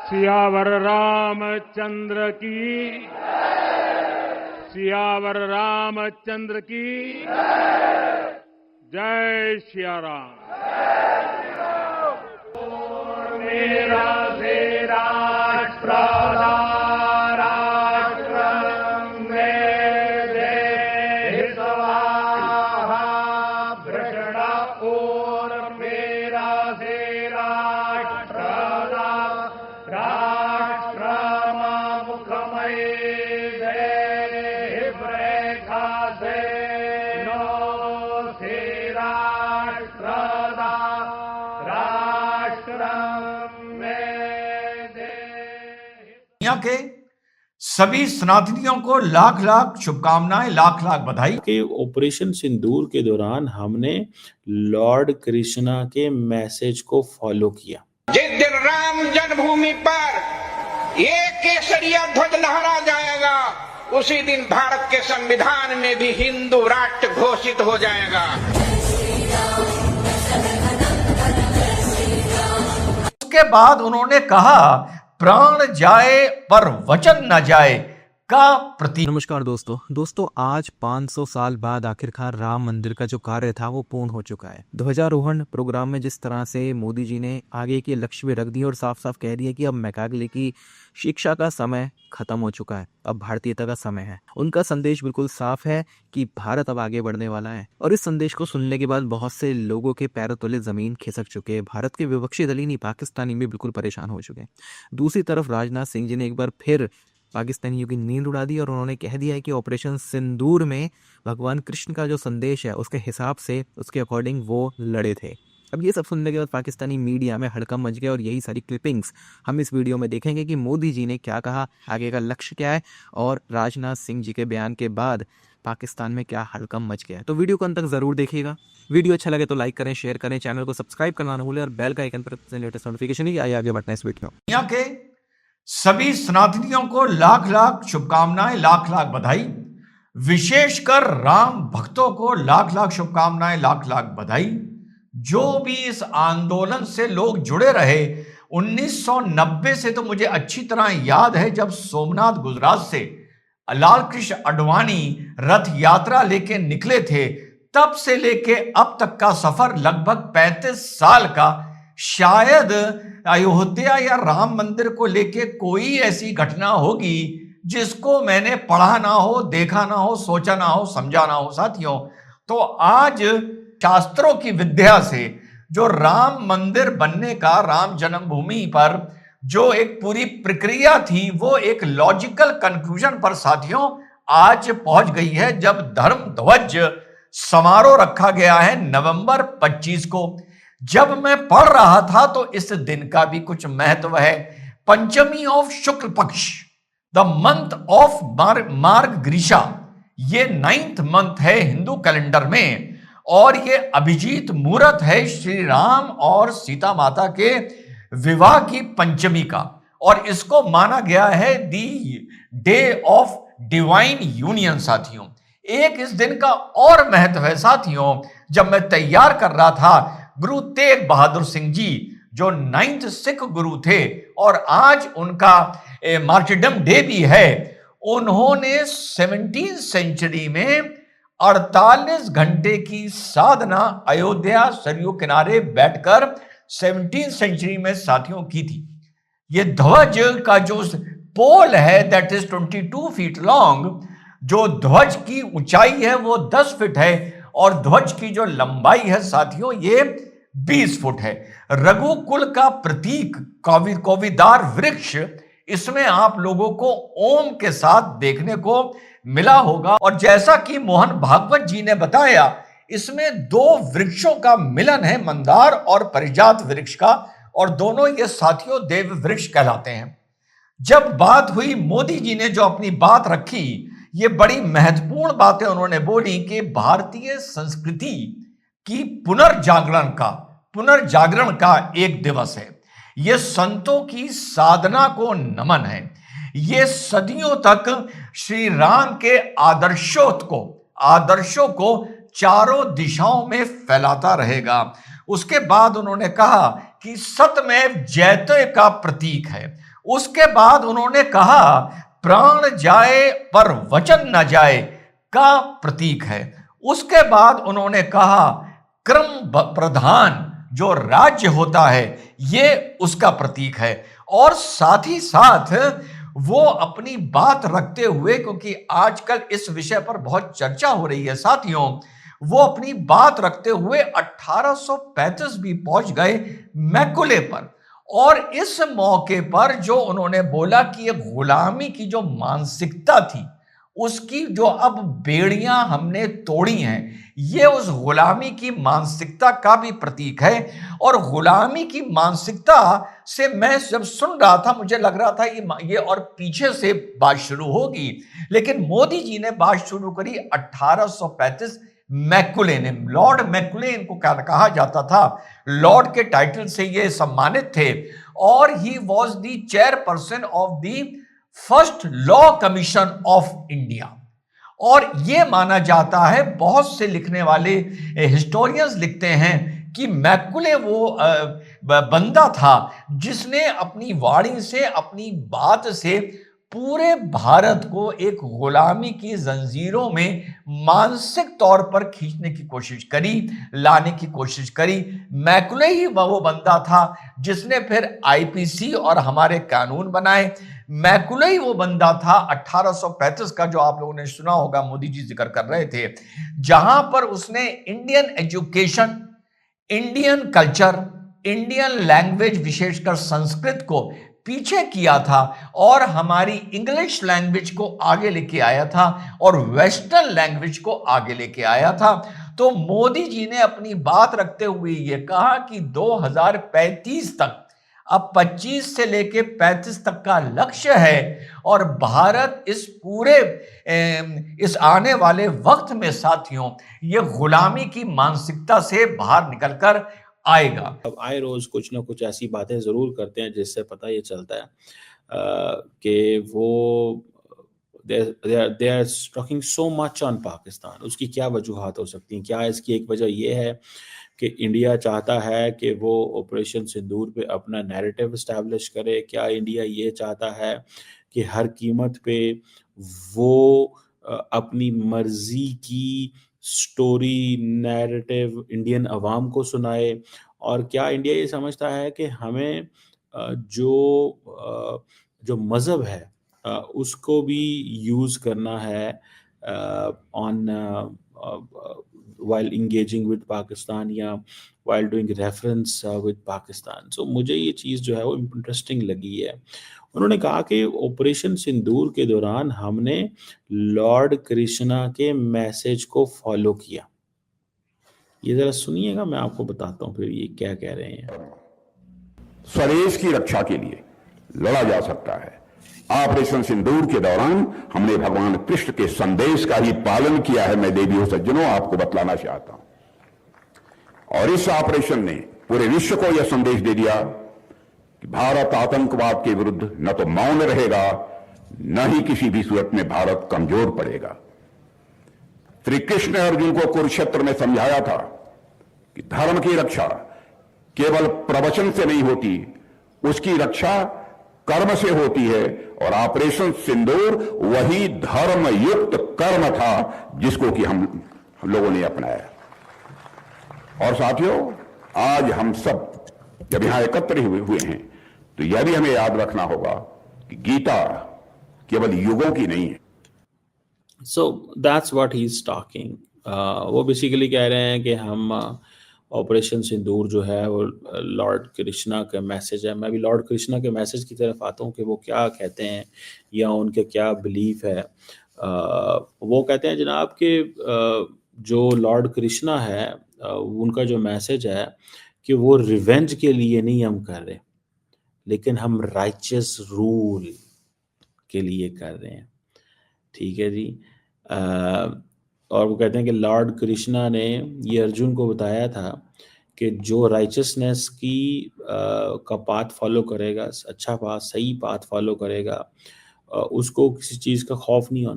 सियावर रामचंद्र की, सियावर रामचंद्र की जय सिया राम। मेरा से राष्ट्र दुनिया के सभी सनातनियों को लाख लाख शुभकामनाएं, लाख लाख बधाई। कि ऑपरेशन सिंदूर के दौरान हमने लॉर्ड कृष्णा के मैसेज को फॉलो किया। जिस दिन राम जन्मभूमि पर एक केसरिया ध्वज लहरा जाएगा, उसी दिन भारत के संविधान में भी हिंदू राष्ट्र घोषित हो जाएगा। उसके बाद उन्होंने कहा, प्राण जाए पर वचन न जाए का प्रतीक। नमस्कार दोस्तों, आज 500 साल बाद आखिरकार राम मंदिर का जो कार्य था वो पूर्ण हो चुका है। ध्वजारोहण प्रोग्राम में जिस तरह से मोदी जी ने आगे के लक्ष्य भी रख दिए और साफ साफ कह दिया कि अब मैकाले की शिक्षा का समय खत्म हो चुका है, अब भारतीयता का समय है। उनका संदेश बिल्कुल साफ है कि भारत अब आगे बढ़ने वाला है। और इस संदेश को सुनने के बाद बहुत से लोगों के पैरों तले जमीन खिसक चुके हैं। भारत के विपक्षी दल ही नहीं, पाकिस्तानी भी बिल्कुल परेशान हो चुके हैं। दूसरी तरफ राजनाथ सिंह जी ने एक बार फिर पाकिस्तानियों की नींद उड़ा दी और उन्होंने कह दिया है कि ऑपरेशन सिंदूर में भगवान कृष्ण का जो संदेश है उसके हिसाब से, उसके अकॉर्डिंग वो लड़े थे। अब ये सब सुनने के बाद पाकिस्तानी मीडिया में हड़कंप मच गया और यही सारी क्लिपिंग्स हम इस वीडियो में देखेंगे कि मोदी जी ने क्या कहा, आगे का लक्ष्य क्या है और राजनाथ सिंह जी के बयान के बाद पाकिस्तान में क्या हड़कंप मच गया है। तो वीडियो को अंत तक जरूर देखिएगा। वीडियो अच्छा लगे तो लाइक करें, शेयर करें, चैनल को सब्सक्राइब करना ना भूलें और बेल का आइकन पर लेटेस्ट नोटिफिकेशन ही आगे बढ़ना इस वीडियो। दुनिया के सभी सनातनियों को लाख लाख शुभकामनाएं, लाख लाख बधाई। विशेषकर राम भक्तों को लाख लाख शुभकामनाएं, लाख लाख बधाई। जो भी इस आंदोलन से लोग जुड़े रहे, 1990 से तो मुझे अच्छी तरह याद है जब सोमनाथ गुजरात से लाल कृष्ण आडवाणी रथ यात्रा लेके निकले थे, तब से लेके अब तक का सफर लगभग 35 साल का। शायद अयोध्या या राम मंदिर को लेके कोई ऐसी घटना होगी जिसको मैंने पढ़ा ना हो, देखा ना हो, सोचा ना हो, समझा ना हो। साथियों, तो आज शास्त्रों की विद्या से जो राम मंदिर बनने का, राम जन्मभूमि पर जो एक पूरी प्रक्रिया थी, वो एक लॉजिकल कंक्लूजन पर साथियों आज पहुंच गई है, जब धर्म ध्वज समारोह रखा गया है नवंबर 25 को। जब मैं पढ़ रहा था तो इस दिन का भी कुछ महत्व है। पंचमी ऑफ शुक्ल पक्ष, द मंथ ऑफ मार्गशीर्ष, ये 9th मंथ है हिंदू कैलेंडर में और ये अभिजीत मुहूर्त है श्री राम और सीता माता के विवाह की पंचमी का, और इसको माना गया है the day of divine union. साथियों, एक इस दिन का और महत्व है साथियों, जब मैं तैयार कर रहा था, गुरु तेग बहादुर सिंह जी जो 9th सिख गुरु थे और आज उनका मार्टिरडम डे भी है, उन्होंने 17th सेंचुरी में 48 घंटे की साधना अयोध्या सरयू किनारे बैठकर 17th सेंचुरी में साथियों की थी। ये ध्वज का जो पोल है दैट इज 22 फीट लॉन्ग, जो ध्वज की ऊंचाई है वो 10 फीट है और ध्वज की जो लंबाई है साथियों ये 20 फुट है। रघुकुल का प्रतीक कौवीदार वृक्ष, इसमें आप लोगों को ओम के साथ देखने को मिला होगा। और जैसा कि मोहन भागवत जी ने बताया, इसमें 2 वृक्षों का मिलन है, मंदार और परिजात वृक्ष का, और दोनों ये साथियों देव वृक्ष कहलाते हैं। जब बात हुई, मोदी जी ने जो अपनी बात रखी, ये बड़ी महत्वपूर्ण बातें उन्होंने बोली कि भारतीय संस्कृति की पुनर्जागरण का एक दिवस है। ये संतों की साधना को नमन है। ये सदियों तक श्री राम के आदर्शों को चारों दिशाओं में फैलाता रहेगा। उसके बाद उन्होंने कहा कि सत्यमेव जयते का प्रतीक है उसके बाद उन्होंने कहा प्राण जाए पर वचन न जाए का प्रतीक है। उसके बाद उन्होंने कहा क्रम प्रधान जो राज्य होता है ये उसका प्रतीक है। और साथ ही साथ वो अपनी बात रखते हुए, क्योंकि आजकल इस विषय पर बहुत चर्चा हो रही है साथियों, वो अपनी बात रखते हुए 1835 भी पहुंच गए मैकुले पर। और इस मौके पर जो उन्होंने बोला कि ये गुलामी की जो मानसिकता थी उसकी जो अब बेड़ियां हमने तोड़ी हैं, ये उस गुलामी की मानसिकता का भी प्रतीक है। और गुलामी की मानसिकता से मैं जब सुन रहा था मुझे लग रहा था ये और पीछे से बात शुरू होगी, लेकिन मोदी जी ने बात शुरू करी 1835 मैकुले ने। लॉर्ड मैकुले इनको क्या कहा जाता था, लॉर्ड के टाइटल से ये सम्मानित थे। और he was the chairperson of the first law commission of India. और यह माना जाता है, बहुत से लिखने वाले हिस्टोरियंस लिखते हैं कि मैकुले वो बंदा था जिसने अपनी वाणी से, अपनी बात से पूरे भारत को एक गुलामी की जंजीरों में मानसिक तौर पर खींचने की कोशिश करी, लाने की कोशिश करी। मैकुले ही वो बंदा था जिसने फिर आईपीसी और हमारे कानून बनाए। मैकुले ही वो बंदा था 1835 का, जो आप लोगों ने सुना होगा, मोदी जी जिक्र कर रहे थे, जहां पर उसने Indian education, Indian culture, Indian language, विशेषकर संस्कृत को पीछे किया था और हमारी इंग्लिश लैंग्वेज को आगे लेके आया था और वेस्टर्न लैंग्वेज को आगे लेके आया था। तो मोदी जी ने अपनी बात रखते हुए ये कहा कि 2035 तक, अब 25 से लेके 35 तक का लक्ष्य है और भारत इस पूरे इस आने वाले वक्त में साथियों ये गुलामी की मानसिकता से बाहर निकलकर आएगा। अब आए रोज कुछ ना कुछ ऐसी बातें जरूर करते हैं जिससे पता ये चलता है कि वो they are talking so much on Pakistan. उसकी क्या वजूहात हो सकती हैं? क्या इसकी एक वजह ये है कि इंडिया चाहता है कि वो ऑपरेशन सिंदूर पे अपना नैरेटिव एस्टैब्लिश करे? क्या इंडिया ये चाहता है कि हर कीमत पे वो अपनी मर्जी की स्टोरी, नैरेटिव इंडियन अवाम को सुनाए? और क्या इंडिया ये समझता है कि हमें जो मज़हब है उसको भी यूज़ करना है on while engaging with Pakistan या while doing reference with Pakistan? So मुझे ये चीज़ जो है वो इंटरेस्टिंग लगी है। उन्होंने कहा कि ऑपरेशन सिंदूर के दौरान हमने लॉर्ड कृष्णा के मैसेज को फॉलो किया। ये जरा सुनिएगा, मैं आपको बताता हूँ फिर ये क्या कह रहे हैं। स्वदेश की रक्षा के लिए लड़ा जा सकता है। ऑपरेशन सिंदूर के दौरान हमने भगवान कृष्ण के संदेश का ही पालन किया है। मैं देवियों सज्जनों आपको बतलाना चाहता हूं। और इस ऑपरेशन ने पूरे विश्व को यह संदेश दे दिया कि भारत आतंकवाद के विरुद्ध न तो मौन रहेगा, न ही किसी भी सूरत में भारत कमजोर पड़ेगा। श्री कृष्ण ने अर्जुन को कुरुक्षेत्र में समझाया था कि धर्म की रक्षा केवल प्रवचन से नहीं होती, उसकी रक्षा कर्म से होती है। और ऑपरेशन सिंदूर वही धर्म युक्त कर्म था जिसको कि हम लोगों ने अपनाया। और साथियों, आज हम सब जब यहां एकत्र हुए हैं तो यह भी हमें याद रखना होगा कि गीता केवल युगों की नहीं है। So that's what he is talking. वो बेसिकली कह रहे हैं कि हम ऑपरेशन सिंदूर जो है वो लॉर्ड कृष्णा का मैसेज है। मैं भी लॉर्ड कृष्णा के मैसेज की तरफ आता हूँ कि वो क्या कहते हैं या उनके क्या बिलीफ है। वो कहते हैं जनाब कि जो लॉर्ड कृष्णा है उनका जो मैसेज है कि वो रिवेंज के लिए नहीं हम कर रहे, लेकिन हम राइचियस रूल के लिए कर रहे हैं। ठीक है जी। और वो कहते हैं कि लॉर्ड कृष्णा ने ये अर्जुन को बताया था कि जो राइचसनेस की का पाथ फॉलो करेगा, अच्छा पाथ, सही पाथ फॉलो करेगा, उसको किसी चीज़ का खौफ नहीं होना।